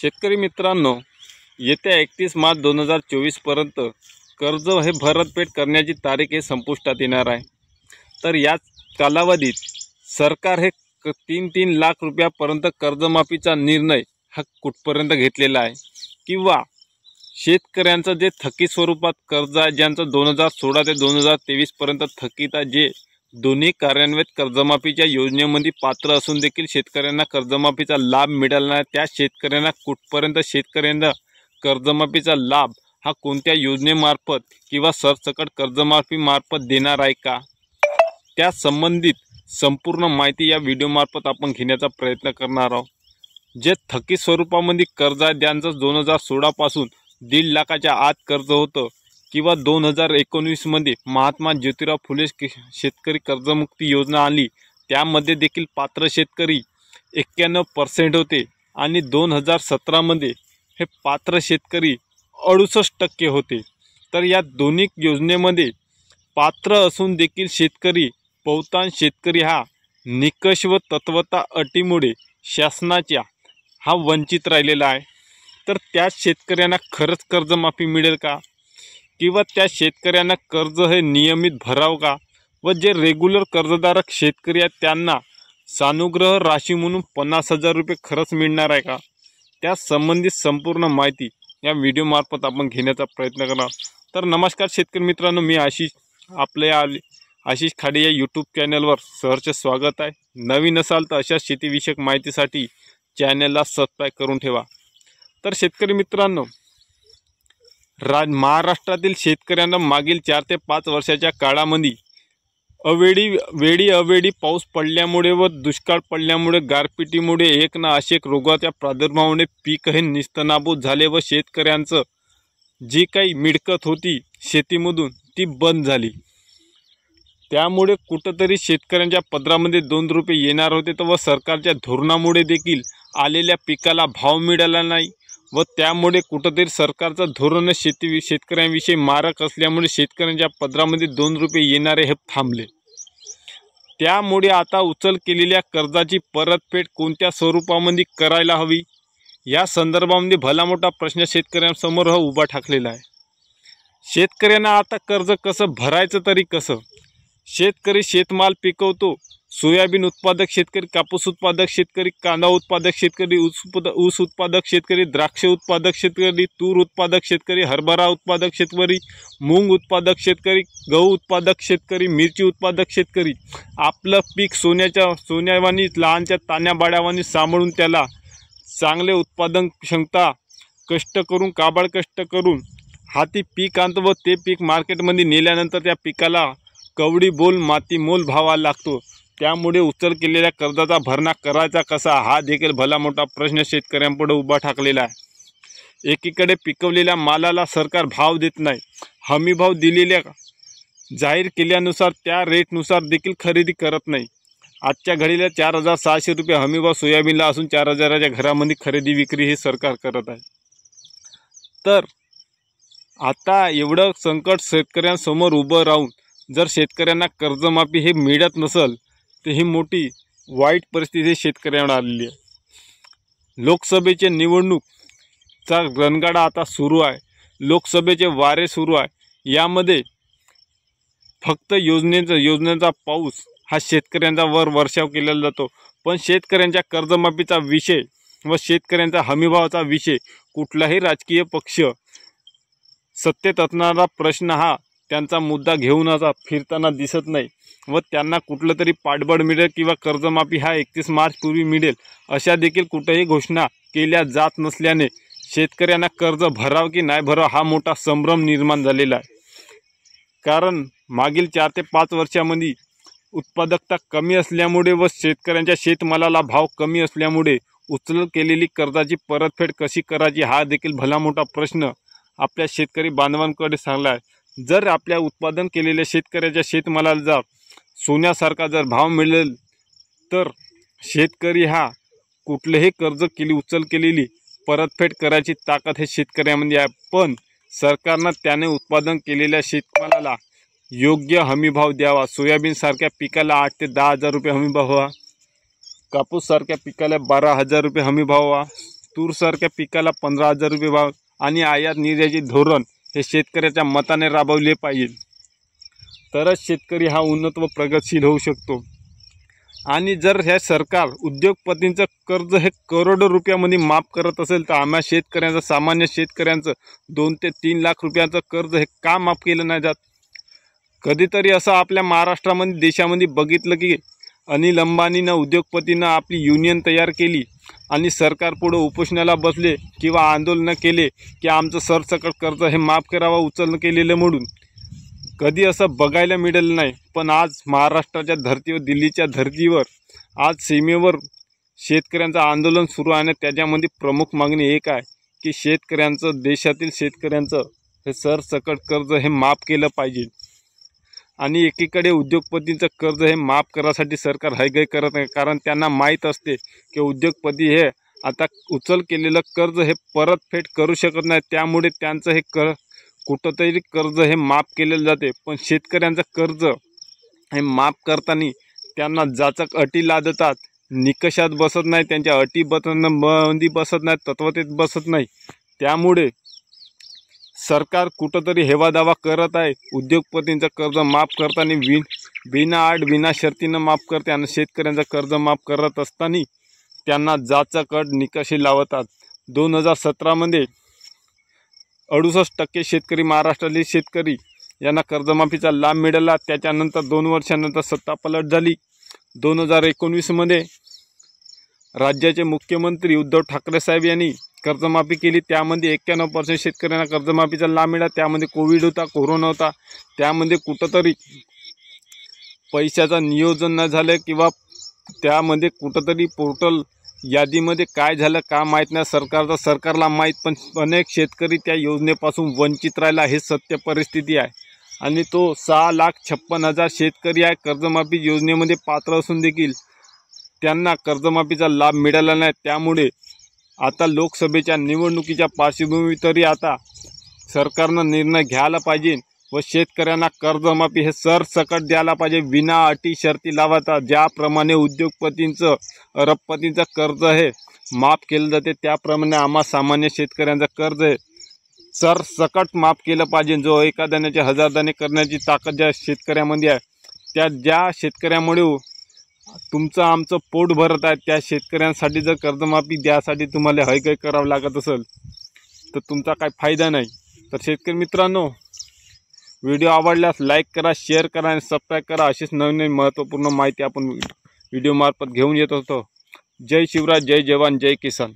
शेतकरी मित्रांनो, येत्या 31 मार्च 2024 पर्यंत कर्ज हे परतफेड करण्याची तारीख हे संपुष्टात येणार आहे। तर याच कालावधीत सरकार हे 3-3 लाख रुपयापर्यंत कर्जमाफीचा निर्णय हा कुठपर्यंत घेतलेला आहे किंवा शेतकऱ्यांचं जे थकीत स्वरूपात कर्ज आहे, ज्यांचं 2016 ते 2023 पर्यंत थकीत आहे, जे दोन्ही कार्यान्वित कर्जमाफीच्या योजनेमध्ये पात्र असून देखील शेतकऱ्यांना कर्जमाफीचा लाभ मिळाला नाही, त्या शेतकऱ्यांना कुठपर्यंत शेतकऱ्यांना कर्जमाफीचा लाभ हा कोणत्या योजनेमार्फत किंवा सरसकट कर्जमाफी मार्फत देणार आहे का, त्या संबंधित संपूर्ण माहिती या व्हिडिओमार्फत आपण घेण्याचा प्रयत्न करणार आहोत। जे थकीत स्वरूपामध्ये कर्ज आहे, ज्यांचं 2016 पासून 1.5 लाखाच्या आत कर्ज होतं किंवा 2019 मध्ये महात्मा ज्योतिराव फुले शेतकरी कर्जमुक्ती योजना आली, त्यामध्ये देखील पात्र शेतकरी 91% होते आणि 2017 मध्ये हे पात्र शेतकरी 68% होते। तर या दोन्ही योजनेमध्ये पात्र असून देखील शेतकरी बहुतांश शेतकरी हा निकष व तत्वता अटीमुळे शासनाच्या हा वंचित राहिलेला आहे। तर त्या शेतकऱ्यांना खरंच कर्जमाफी मिळेल का किंवा त्या शेतकऱ्यांना कर्ज हे नियमित भराव का, व जे रेग्युलर कर्जदारक शेतकरी आहेत त्यांना सानुग्रह राशी म्हणून 50,000 रुपये खरंच मिळणार आहे का, त्या संबंधित संपूर्ण माहिती या व्हिडिओमार्फत आपण घेण्याचा प्रयत्न करणार। तर नमस्कार शेतकरी मित्रांनो, मी आशिष, आपल्या आशिष खाडे या यूट्यूब चॅनलवर सहर्ष स्वागत आहे। नवीन असाल तर अशा शेतीविषयक माहितीसाठी चॅनलला सबस्क्राईब करून ठेवा। तर शेतकरी मित्रांनो, महाराष्ट्रातील शेतकऱ्यांना मागील 4 ते 5 वर्षाच्या काळामध्ये अवेळी पाऊस पडल्यामुळे व दुष्काळ पडल्यामुळे, गारपिटीमुळे, एक ना अनेक रोगाच्या प्रादुर्भावामुळे पीक हे निस्तनाबूत झाले व शेतकऱ्यांचं जी काही मिळकत होती शेतीमधून ती बंद झाली। त्यामुळे कुठंतरी शेतकऱ्यांच्या पदरामध्ये 2 रुपये येणार होते, तर व सरकारच्या धोरणामुळे देखील आलेल्या पिकाला भाव मिळाला नाही व त्यामुळे कुठंतरी सरकारचं धोरण शेतकऱ्यांविषयी मारक असल्यामुळे शेतकऱ्यांच्या पदरामध्ये 2 रुपये येणारे हे थांबले। त्यामुळे आता उचल केलेल्या कर्जाची परतफेड कोणत्या स्वरूपामध्ये करायला हवी, या संदर्भामध्ये भला मोठा प्रश्न शेतकऱ्यांसमोर हा उभा ठाकलेला आहे। शेतकऱ्यांना आता कर्ज कसं भरायचं तरी कसं? शेतकरी शेतमाल पिकवतो, सोयाबीन उत्पादक शेतकरी, कापूस उत्पादक शेतकरी, कांदा उत्पादक शेतकरी, ऊस उत्पादक शेतकरी, द्राक्ष उत्पादक शेतकरी, तूर उत्पादक शेतकरी, हरभरा उत्पादक शेतकरी, मूग उत्पादक शेतकरी, गहू उत्पादक शेतकरी, मिरची उत्पादक शेतकरी आपलं पीक सोन्यावानी लहानच्या तान्याबाड्यावानी सांभाळून त्याला चांगले उत्पादन क्षमता कष्ट करून, काबाड कष्ट करून हाती पीक आणतो व ते पीक मार्केटमध्ये नेल्यानंतर त्या पिकाला कवडी बोल माती मोल भावा लागतो। त्यामुळे उचल केलेल्या कर्जाचा भरणा करायचा कसा, हा देखील भला मोठा प्रश्न शेतकऱ्यांपुढे उभा ठाकलेला आहे। एकीकडे पिकवलेल्या मालाला सरकार भाव देत नाही, हमी भाव दिलेल्या जाहीर केल्यानुसार त्या रेटनुसार देखील खरेदी करत नाही। आजच्या घडीला 4,600 रुपये हमीभाव सोयाबीनला असून 4,000च्या घरामध्ये खरेदी विक्री हे सरकार करत आहे। तर आता एवढं संकट शेतकऱ्यांसमोर उभं राहून जर शेतकऱ्यांना कर्जमाफी हे मिळत नसेल तर ही मोठी वाईट परिस्थिती शेतकऱ्यांवर आलेली आहे। लोकसभेचे निवडणूकचा रणगाडा आता सुरू आहे, लोकसभेचे वारे सुरू आहे। यामध्ये फक्त योजनेचा पाऊस हा शेतकऱ्यांचा वर्षाव केला जातो, पण शेतकऱ्यांच्या कर्जमाफीचा विषय व शेतकऱ्यांचा हमीभावाचा विषय कुठलाही राजकीय पक्ष सत्तेत असणारा प्रश्न हा त्यांचा मुद्दा घेऊन फिरताना दिसत नाही व त्यांना कुठलं तरी पाठबळ मिळेल किंवा कर्जमाफी हा 31 मार्च पूर्वी मिळेल अशा देखील कुठेही घोषणा केल्या जात नसल्याने शेतकऱ्यांना कर्ज भराव की नाही भराव हा मोठा संभ्रम निर्माण झालेला आहे। कारण मागील 4 ते 5 वर्षांमध्ये उत्पादकता कमी असल्यामुळे व शेतकऱ्यांच्या शेतमालाला भाव कमी असल्यामुळे उचल केलेली कर्जाची परतफेड कशी करायची हा देखील भला मोठा प्रश्न आपल्या शेतकरी बांधवांकडे सांगला आहे। जर आपल्या उत्पादन केलेल्या शेतकऱ्याच्या शेतमालाला जर सोन्यासारखा जर भाव मिळेल तर शेतकरी हा कुठलेही कर्ज उचल केलेली परतफेड करायची ताकद हे शेतकऱ्यामध्ये आहे, पण सरकारनं त्याने उत्पादन केलेल्या शेतमालाला योग्य हमीभाव द्यावा। सोयाबीनसारख्या पिकाला 8,000 ते 10,000 रुपये हमीभाव व्हावा, कापूससारख्या पिकाला 12,000 रुपये हमीभाव व्हावा, तूरसारख्या पिकाला 15,000 रुपये भाव आणि आयात निर्यातीचे धोरण हे शेतकऱ्याच्या मताने राबवले पाहिजे, तरच शेतकरी हा उन्नत व प्रगतशील होऊ शकतो। आणि जर हे सरकार उद्योगपतींचं कर्ज हे करोडो रुपयामध्ये माफ करत असेल तर आम्हा शेतकऱ्यांचं, सामान्य शेतकऱ्यांचं 2 ते 3 लाख रुपयांचं कर्ज हे का माफ केलं नाही जात? कधीतरी असं आपल्या महाराष्ट्रामध्ये, देशामध्ये बघितलं की अनिल अंबानीनं, उद्योगपतीनं आपली युनियन तयार केली आणि सरकारपुढं उपोषणाला बसले किंवा आंदोलनं केले की आमचं सरसकट कर्ज हे माफ करावं उचलणं केलेलं म्हणून। कधी असं बघायला मिळालं नाही। पण आज महाराष्ट्राच्या धर्तीवर, दिल्लीच्या धर्तीवर आज सीमेवर शेतकऱ्यांचं आंदोलन सुरू आहे आणि त्याच्यामध्ये प्रमुख मागणी एक आहे की शेतकऱ्यांचं, देशातील शेतकऱ्यांचं हे सरसकट कर्ज हे माफ केलं पाहिजे। आणि एकीकडे उद्योगपतींचं कर्ज हे माफ करायसाठी सरकार हयगय करत नाही, कारण त्यांना माहीत असते की उद्योगपती हे आता उचल केलेलं कर्ज हे परतफेड करू शकत नाही, त्यामुळे त्यांचं हे कुठंतरी कर्ज हे माफ केलेलं जाते। पण शेतकऱ्यांचं कर्ज हे माफ करताना त्यांना जाचक अटी लादतात, निकषात बसत नाही, त्यांच्या अटी बंदी बसत नाही, तत्वतेत बसत नाही। त्यामुळे सरकार कुठंतरी हेवादावा करत आहे, उद्योगपतींचं कर्ज माफ करताना बिना अट बिना शर्तीनं माफ करते आणि शेतकऱ्यांचं कर्ज माफ करत असताना त्यांना जाचक अट निकषी लावतात। 2017मध्ये 68% शेतकरी, महाराष्ट्रातील शेतकरी यांना कर्जमाफीचा लाभ मिळाला। त्याच्यानंतर 2 वर्षानंतर सत्ता पलट झाली। 2019मध्ये राज्याचे मुख्यमंत्री उद्धव ठाकरे साहेब यांनी कर्जमाफी केली, त्यामध्ये 91% शेतकऱ्यांना कर्जमाफीचा लाभ मिळाला। त्यामध्ये कोविड होता, कोरोना होता, त्यामध्ये कुठंतरी पैशाचं नियोजन न झालं किंवा त्यामध्ये कुठंतरी पोर्टल यादीमध्ये काय झालं का माहीत नाही, सरकारला माहीत, पण अनेक शेतकरी त्या योजनेपासून वंचित राहिला, हे सत्य परिस्थिती आहे। आणि तो 6,56,000 शेतकरी आहे कर्जमाफी योजनेमध्ये पात्र असून देखील त्यांना कर्जमाफीचा लाभ मिळाला नाही। त्यामुळे आता लोकसभेच्या निवडणुकीच्या पार्श्वभूमीवर तरी आता सरकारनं निर्णय घ्यायला पाहिजे व शेतकऱ्यांना कर्जमाफी हे सरसकट द्यायला पाहिजे, विना अटी शर्ती लावता। ज्याप्रमाणे उद्योगपतींचं, अरबपतींचं कर्ज हे माफ केलं जाते, त्याप्रमाणे आम्हा सामान्य शेतकऱ्यांचं कर्ज हे सरसकट माफ केलं पाहिजे। जो एका दाण्याचे 1000 दाणे करण्याची ताकद ज्या शेतकऱ्यामध्ये आहे, ज्या शेतकऱ्यामुळे तुमचं आमचं पोट भरत आहे, त्या शेतकऱ्यांसाठी जर कर्जमाफी द्यासाठी तुम्हाला हयगय करावं लागत असेल तर तुमचा काय फायदा नाही। तर शेतकरी मित्रांनो, व्हिडिओ आवडल्यास लाईक करा, शेअर करा आणि सबस्क्राईब करा। अशीच नवीन महत्त्वपूर्ण माहिती आपण व्हिडिओमार्फत घेऊन येत असतो। जय शिवराज, जय जवान, जय किसान।